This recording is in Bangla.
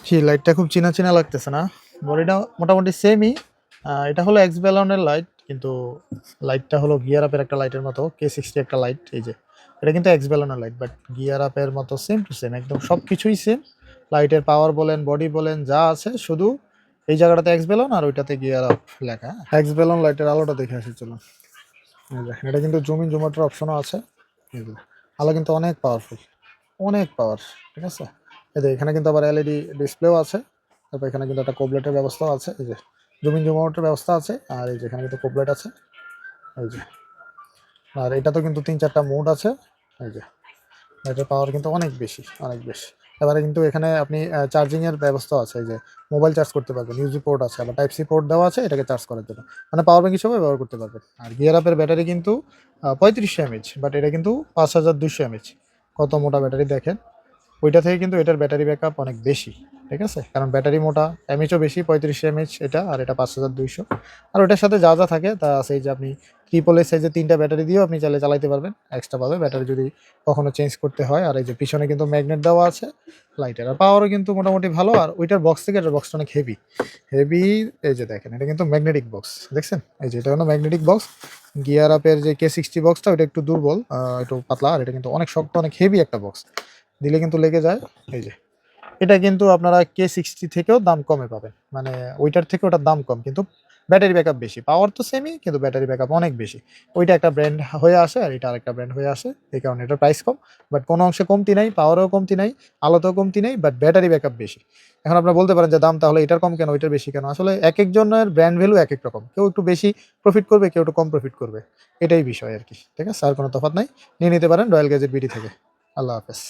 জি, লাইটটা খুব চিনা, চিনা লাগতেছে না? বডিটা মোটামুটি সেমই। এটা হলো এক্স ব্যালনের লাইট, কিন্তু লাইটটা হলো গিয়ার আপ এর একটা লাইটের মতো। K60 একটা লাইট এই যে। এটা কিন্তু এক্স ব্যালনের লাইট, বাট গিয়ার আপ এর মতো সেম টু সেম, একদম সবকিছুই সেম। লাইটের পাওয়ার বলেন, বডি বলেন, যা আছে শুধু এই জায়গাটাতে এক্স ব্যালন আর ওইটাতে গিয়ার আপ লেখা। এক্স ব্যালন লাইটের আলোটা দেখে আসি চলুন। এই যে, এটা কিন্তু জুম ইন জুম আউটের অপশনও আছে। এই যে, আলো কিন্তু অনেক পাওয়ারফুল, অনেক পাওয়ার। ঠিক আছে? এই যে এখানে কিন্তু আবার এলইডি ডিসপ্লেও আছে। তারপর এখানে কিন্তু একটা কোবলেটের ব্যবস্থাও আছে। এই যে জুম ইন জুম আউটের ব্যবস্থা আছে। আর এই যে এখানে কিন্তু কোবলেট আছে। এই যে, আর এটা তো কিন্তু ৩-৪টা মোড আছে। এই যে এটার পাওয়ার কিন্তু অনেক বেশি, অনেক বেশি। এবারে কিন্তু এখানে আপনি চার্জিং এর ব্যবস্থা আছে। এই যে মোবাইল চার্জ করতে পারবেন, ইউএসবি পোর্ট আছে, আবার টাইপ সি পোর্ট দেওয়া আছে এটাকে চার্জ করার জন্য। মানে পাওয়ার ব্যাংক হিসেবে ব্যবহার করতে পারবেন। আর গিয়ার আপের ব্যাটারি কিন্তু ৩৫০০ এমএইচ, বাট এটা কিন্তু ৫২০০ এমএইচ। কত মোটা ব্যাটারি দেখেন। ওইটা থেকে কিন্তু এটার ব্যাটারি ব্যাকআপ অনেক বেশি। ঠিক আছে? কারণ ব্যাটারি মোটা, এমএইচও বেশি, ৩৫০০ এমএইচ এটা, আর এটা ৫২০০। আর ওটার সাথে যা যা থাকে তা আছে, এই যে আপনি ট্রিপল এর সাইজে ৩টা ব্যাটারি দিয়েও আপনি চাইলে চালাতে পারবেন এক্সট্রা ভাবে, ব্যাটারি যদি কখনো চেঞ্জ করতে হয়। আর এই যে পিছনে কিন্তু ম্যাগনেট দেওয়া আছে লাইটের, আর পাওয়ারও কিন্তু মোটামুটি ভালো। আর ওইটার বক্স থেকে এটার বক্সটা অনেক হেভি, হেভি। এই যে দেখেন, এটা কিন্তু ম্যাগনেটিক বক্স, দেখছেন? এই যে এটা হলো ম্যাগনেটিক বক্স। গিয়ার আপের যে K60 বক্সটা ওটা একটু দুর্বল, একটু পাতলা। আর এটা কিন্তু অনেক শক্ত, অনেক হেভি একটা বক্স, দিলে কিন্তু লেগে যায়। এই যে এটা কিন্তু আপনারা K60 থেকেও দাম কমে পাবেন, মানে ওইটার থেকে ওটার দাম কম, কিন্তু ব্যাটারি ব্যাকআপ বেশি। পাওয়ার তো সেমই, কিন্তু ব্যাটারি ব্যাকআপ অনেক বেশি। ওইটা একটা ব্র্যান্ড হয়ে আসে আর এটা আরেকটা ব্র্যান্ড হয়ে আসে, এই কারণে এটার প্রাইস কম। বাট কোনো অংশে কমতি নাই, পাওয়ারেও কমতি নাই, আলোতেও কমতি নাই, বাট ব্যাটারি ব্যাকআপ বেশি। এখন আপনারা বলতে পারেন যে দাম তাহলে এটার কম কেন, ওইটার বেশি কেন? আসলে একেকজনের ব্র্যান্ড ভ্যালু একেক রকম। কেউ একটু বেশি প্রফিট করবে, কেউ একটু কম প্রফিট করবে। এটাই বিষয় আরকি। ঠিক আছে? আর কোনো তফাৎ নাই। নিয়ে নিতে পারেন রয়্যাল গ্যাজেট বিডি থেকে। আল্লাহ হাফেজ।